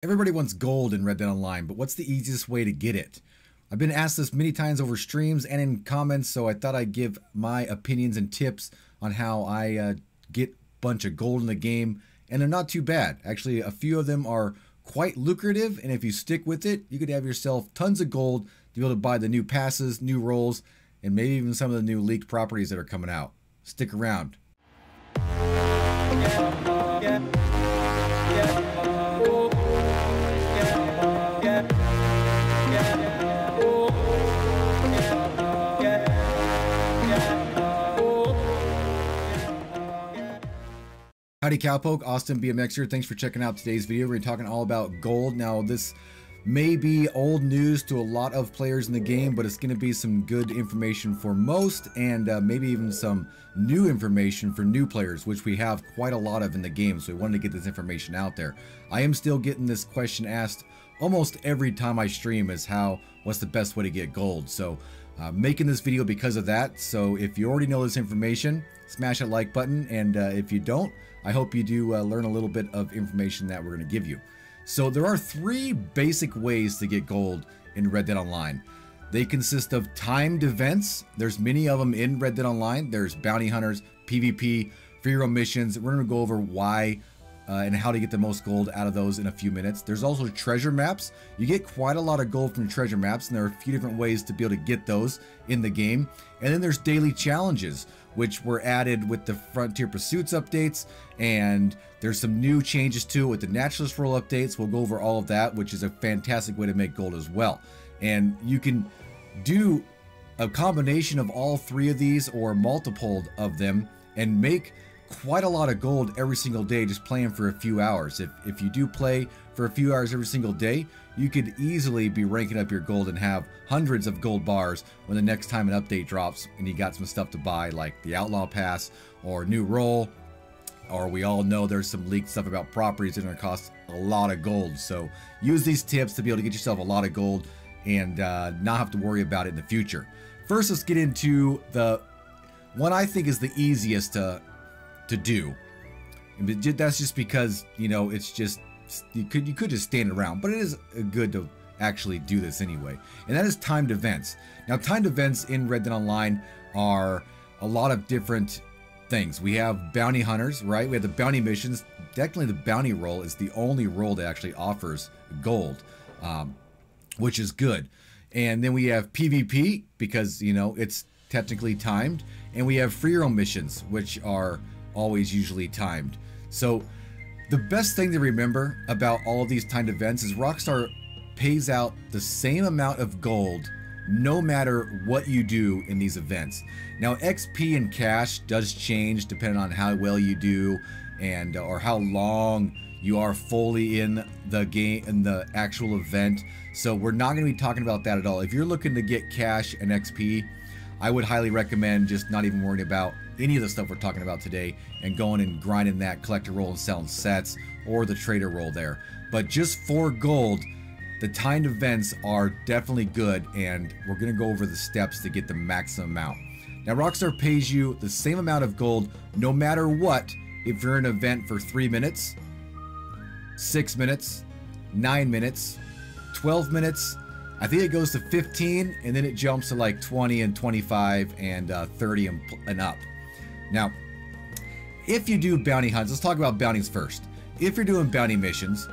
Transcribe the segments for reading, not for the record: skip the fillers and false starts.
Everybody wants gold in Red Dead Online, but what's the easiest way to get it? I've been asked this many times over streams and in comments, so I thought I'd give my opinions and tips on how I get a bunch of gold in the game, and they're not too bad. Actually, a few of them are quite lucrative, and if you stick with it, you could have yourself tons of gold to be able to buy the new passes, new roles, and maybe even some of the new leaked properties that are coming out. Stick around. Howdy Cowpoke, Austin BMX here. Thanks for checking out today's video. We're talking all about gold. Now this may be old news to a lot of players in the game, but it's going to be some good information for most, and maybe even some new information for new players, which we have quite a lot of in the game, so we wanted to get this information out there. I am still getting this question asked almost every time I stream, is what's the best way to get gold? So making this video because of that. So if you already know this information, smash that like button, and if you don't, I hope you do learn a little bit of information that we're going to give you. So there are three basic ways to get gold in Red Dead Online. They consist of timed events. There's many of them in Red Dead Online. There's bounty hunters, PvP, free roam missions. We're going to go over why and how to get the most gold out of those in a few minutes. There's also treasure maps. You get quite a lot of gold from treasure maps, and there are a few different ways to be able to get those in the game. And then there's daily challenges, which were added with the Frontier Pursuits updates, and there's some new changes too with the Naturalist role updates. We'll go over all of that, which is a fantastic way to make gold as well. And you can do a combination of all three of these or multiple of them and make quite a lot of gold every single day just playing for a few hours. If you do play for a few hours every single day, you could easily be ranking up your gold and have hundreds of gold bars when the next time an update drops and you got some stuff to buy, like the Outlaw Pass or new role, or we all know there's some leaked stuff about properties that are going to cost a lot of gold. So use these tips to be able to get yourself a lot of gold and not have to worry about it in the future. First, let's get into the one I think is the easiest to do. And that's just because, you know, it's just you could just stand around, but it is good to actually do this anyway, and that is timed events. Now, timed events in Red Dead Online are a lot of different things. We have bounty hunters, right? We have the bounty missions. Technically, the bounty role is the only role that actually offers gold, which is good. And then we have PvP, because, you know, it's technically timed, and we have free roam missions, which are always usually timed. So the best thing to remember about all of these timed events is Rockstar pays out the same amount of gold no matter what you do in these events. Now, XP and cash does change depending on how well you do and or how long you are fully in the game, in the actual event. So we're not going to be talking about that at all. If you're looking to get cash and XP, I would highly recommend just not even worrying about any of the stuff we're talking about today and going and grinding that collector role and selling sets or the trader role there. But just for gold, the timed events are definitely good, and we're going to go over the steps to get the maximum amount. Now, Rockstar pays you the same amount of gold no matter what if you're in an event for 3 minutes, 6 minutes, 9 minutes, 12 minutes. I think it goes to 15, and then it jumps to like 20 and 25 and 30 and up. Now, if you do bounty hunts, let's talk about bounties first. If you're doing bounty missions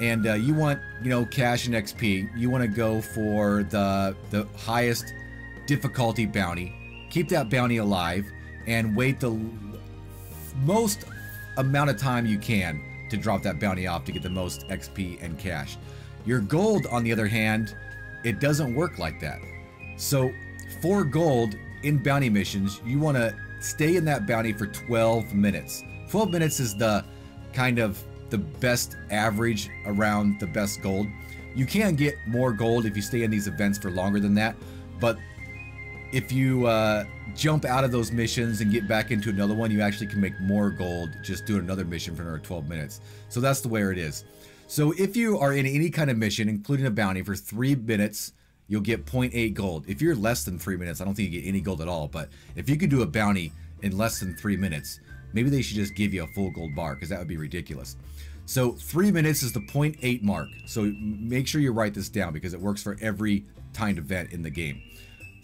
and you want, you know, cash and XP, you want to go for the highest difficulty bounty. Keep that bounty alive and wait the most amount of time you can to drop that bounty off to get the most XP and cash. Your gold, on the other hand, it doesn't work like that. So for gold in bounty missions, you want to stay in that bounty for 12 minutes. 12 minutes is the kind of the best average around the best gold. You can get more gold if you stay in these events for longer than that, but if you jump out of those missions and get back into another one, you actually can make more gold just doing another mission for another 12 minutes. So that's the way it is. So if you are in any kind of mission, including a bounty, for 3 minutes, you'll get 0.8 gold. If you're less than 3 minutes, I don't think you get any gold at all. But if you could do a bounty in less than 3 minutes, maybe they should just give you a full gold bar, because that would be ridiculous. So 3 minutes is the 0.8 mark. So make sure you write this down because it works for every timed event in the game.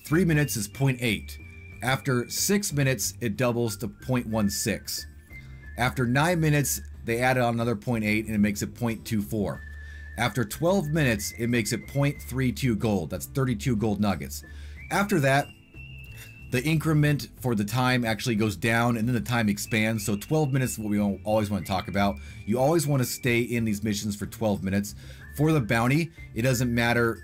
3 minutes is 0.8. After 6 minutes, it doubles to 0.16. After 9 minutes, they added on another 0.8 and it makes it 0.24. After 12 minutes, it makes it 0.32 gold. That's 32 gold nuggets. After that, the increment for the time actually goes down and then the time expands. So 12 minutes is what we always want to talk about. You always want to stay in these missions for 12 minutes. For the bounty, it doesn't matter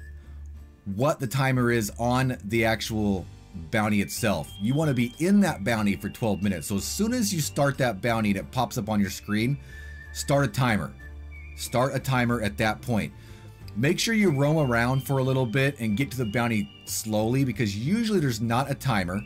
what the timer is on the actual bounty itself. You want to be in that bounty for 12 minutes. So as soon as you start that bounty and it pops up on your screen, start a timer. Start a timer at that point. Make sure you roam around for a little bit and get to the bounty slowly, because usually there's not a timer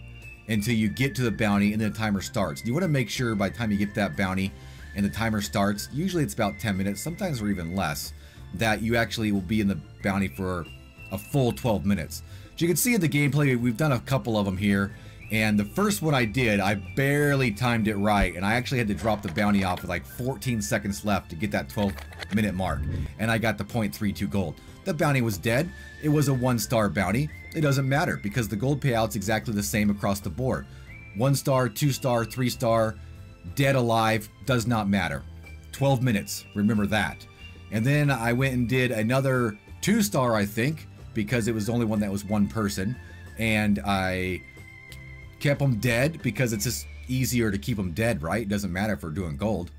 until you get to the bounty and then the timer starts. You want to make sure by the time you get to that bounty and the timer starts, usually it's about 10 minutes, sometimes or even less, that you actually will be in the bounty for a full 12 minutes. As you can see in the gameplay, we've done a couple of them here, and the first one I did, I barely timed it right, and I actually had to drop the bounty off with like 14 seconds left to get that 12-minute mark, and I got the 0.32 gold. The bounty was dead. It was a 1-star bounty. It doesn't matter because the gold payout's exactly the same across the board. 1-star, 2-star, 3-star, dead, alive, does not matter. 12 minutes, remember that. And then I went and did another 2-star, I think, because it was the only one that was one person, and I kept them dead because it's just easier to keep them dead, right? It doesn't matter if we're doing gold.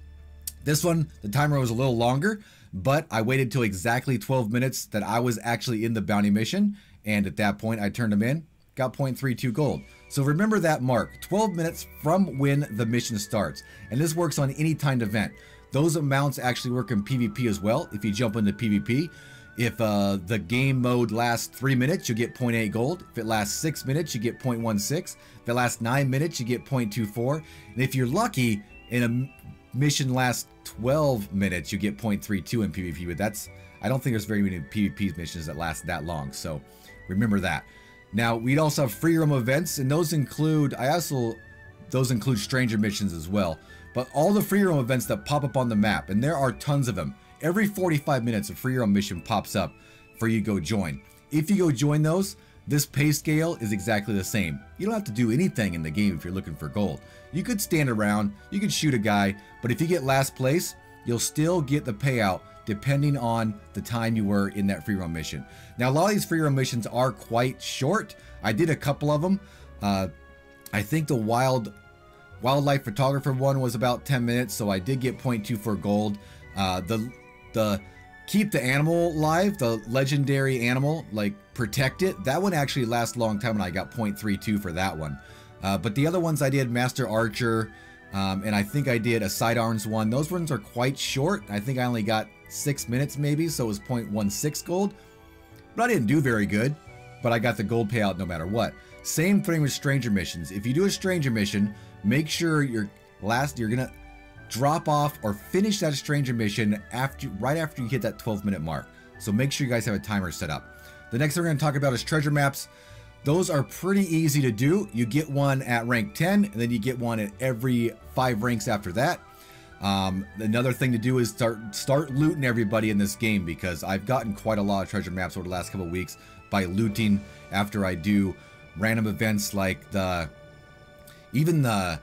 This one, the timer was a little longer, but I waited till exactly 12 minutes that I was actually in the bounty mission, and at that point I turned them in, got 0.32 gold. So remember that mark, 12 minutes from when the mission starts, and this works on any timed event. Those amounts actually work in PvP as well. If you jump into PvP, if the game mode lasts 3 minutes, you get 0.8 gold. If it lasts 6 minutes, you get 0.16. If it lasts 9 minutes, you get 0.24. And if you're lucky, in a mission lasts 12 minutes, you get 0.32 in PvP. But that's, I don't think there's very many PvP missions that last that long. So remember that. Now, we'd also have free roam events, and those include, those include stranger missions as well. But all the free roam events that pop up on the map, and there are tons of them. Every 45 minutes, a free roam mission pops up for you to go join. If you go join those, this pay scale is exactly the same. You don't have to do anything in the game if you're looking for gold. You could stand around, you could shoot a guy, but if you get last place, you'll still get the payout depending on the time you were in that free roam mission. Now, a lot of these free roam missions are quite short. I did a couple of them. I think the wildlife photographer one was about 10 minutes, so I did get 0.24 gold. The keep the animal alive, the legendary animal, like protect it, that one actually lasts a long time, and I got 0.32 for that one. But the other ones I did, Master Archer, and I think I did a sidearms one. Those ones are quite short. I think I only got 6 minutes maybe, so it was 0.16 gold. But I didn't do very good, but I got the gold payout no matter what. Same thing with stranger missions. If you do a stranger mission, make sure you're gonna drop off or finish that stranger mission right after you hit that 12-minute mark. So make sure you guys have a timer set up. The next thing we're going to talk about is treasure maps. Those are pretty easy to do. You get one at rank 10, and then you get one at every 5 ranks after that. Another thing to do is start looting everybody in this game, because I've gotten quite a lot of treasure maps over the last couple of weeks by looting after I do random events like even the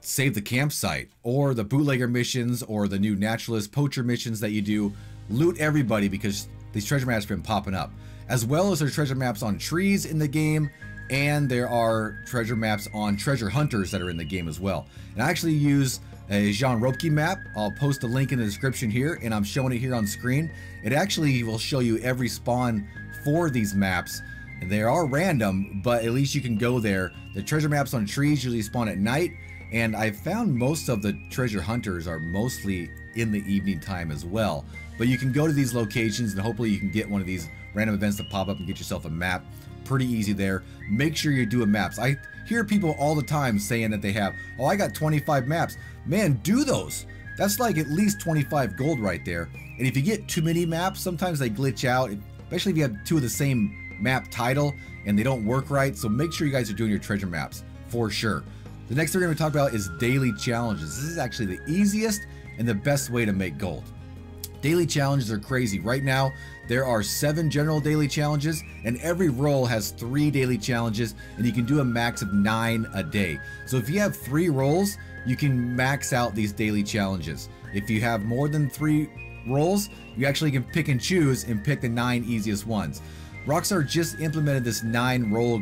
save the campsite, or the bootlegger missions, or the new naturalist poacher missions that you do. Loot everybody, because these treasure maps have been popping up, as well as there's treasure maps on trees in the game, and there are treasure maps on treasure hunters that are in the game as well. And I actually use a 𝐒𝐥 𝐌𝐞𝐝 map. I'll post a link in the description here, and I'm showing it here on screen. It actually will show you every spawn for these maps. And they are random, but at least you can go there. The treasure maps on trees usually spawn at night, and I found most of the treasure hunters are mostly in the evening time as well. But you can go to these locations, and hopefully you can get one of these random events that pop up and get yourself a map. Pretty easy there. Make sure you're doing maps. I hear people all the time saying that they have, oh, I got 25 maps. Man, do those. That's like at least 25 gold right there. And if you get too many maps, sometimes they glitch out, especially if you have 2 of the same map title and they don't work right. So make sure you guys are doing your treasure maps for sure. The next thing we're going to talk about is daily challenges. This is actually the easiest and the best way to make gold. Daily challenges are crazy. Right now, there are 7 general daily challenges, and every role has 3 daily challenges, and you can do a max of 9 a day. So if you have 3 roles, you can max out these daily challenges. If you have more than 3 roles, you actually can pick and choose and pick the 9 easiest ones. Rockstar just implemented this 9 role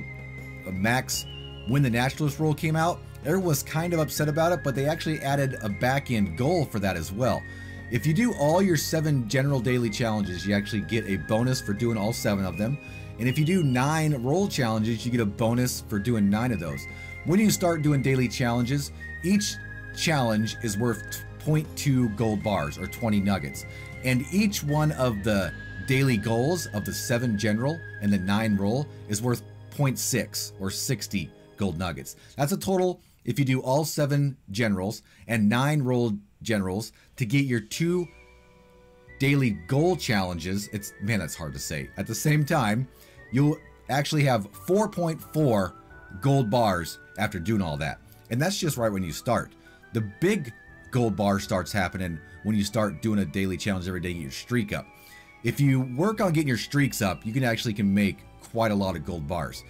max when the Naturalist role came out. Everyone was kind of upset about it, but they actually added a back-end goal for that as well. If you do all your 7 general daily challenges, you actually get a bonus for doing all 7 of them. And if you do 9 role challenges, you get a bonus for doing 9 of those. When you start doing daily challenges, each challenge is worth 0.2 gold bars or 20 nuggets. And each one of the daily goals of the 7 general and the 9 role is worth 0.6 or 60 gold nuggets. That's a total, if you do all 7 generals and 9 role generals, to get your 2 daily goal challenges. Man, that's hard to say. At the same time, you'll actually have 4.4 gold bars after doing all that. And that's just right when you start. The big gold bar starts happening when you start doing a daily challenge every day and get your streak up. If you work on getting your streaks up, you can make quite a lot of gold bars.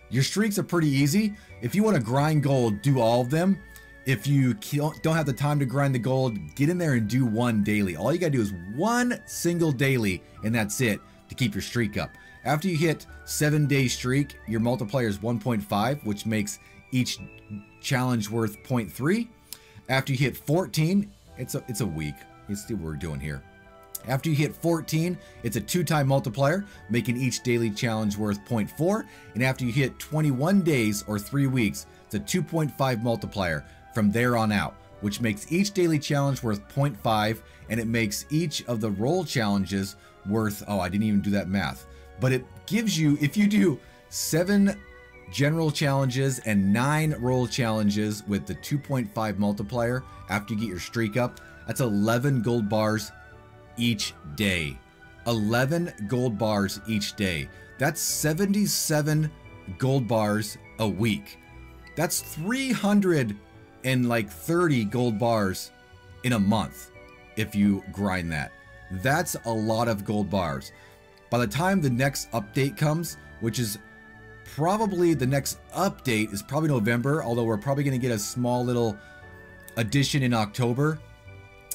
Your streaks are pretty easy. If you want to grind gold, do all of them. If you don't have the time to grind the gold, get in there and do 1 daily. All you gotta do is 1 single daily, and that's it, to keep your streak up. After you hit 7-day streak, your multiplier is 1.5, which makes each challenge worth 0.3. After you hit 14, it's a week. Let's see what we're doing here. After you hit 14, it's a 2-time multiplier, making each daily challenge worth 0.4. And after you hit 21 days or 3 weeks, it's a 2.5 multiplier from there on out, which makes each daily challenge worth 0.5, and it makes each of the role challenges worth, oh, I didn't even do that math, but it gives you, if you do 7 general challenges and 9 role challenges with the 2.5 multiplier after you get your streak up, that's 11 gold bars each day. 11 gold bars each day. That's 77 gold bars a week. That's 330 gold bars in a month if you grind that. That's a lot of gold bars. By the time the next update comes, which is probably, the next update is probably November, although we're probably going to get a small little addition in October.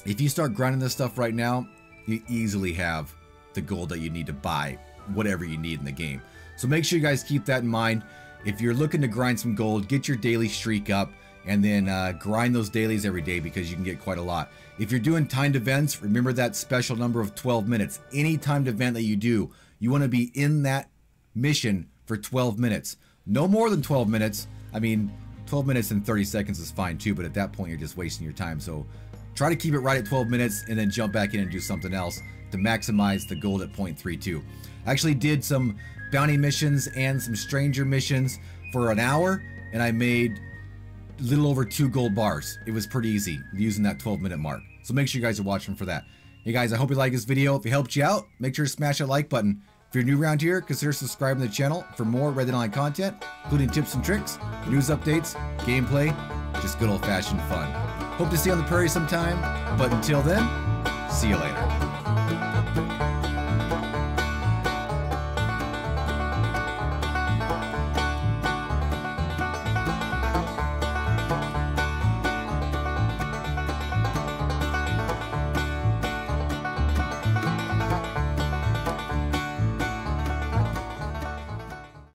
If you start grinding this stuff right now, you easily have the gold that you need to buy whatever you need in the game. So make sure you guys keep that in mind. If you're looking to grind some gold, get your daily streak up, and then grind those dailies every day, because you can get quite a lot. If you're doing timed events, remember that special number of 12 minutes. Any timed event that you do, you want to be in that mission for 12 minutes. No more than 12 minutes. I mean, 12 minutes and 30 seconds is fine too, but at that point you're just wasting your time. So try to keep it right at 12 minutes and then jump back in and do something else to maximize the gold at 0.32. I actually did some bounty missions and some stranger missions for an hour, and I made a little over 2 gold bars. It was pretty easy using that 12-minute mark. So make sure you guys are watching for that. Hey guys, I hope you like this video. If it helped you out, make sure to smash that like button. If you're new around here, consider subscribing to the channel for more Red Dead Online content, including tips and tricks, news updates, gameplay, just good old-fashioned fun. Hope to see you on the prairie sometime, but until then, see you later.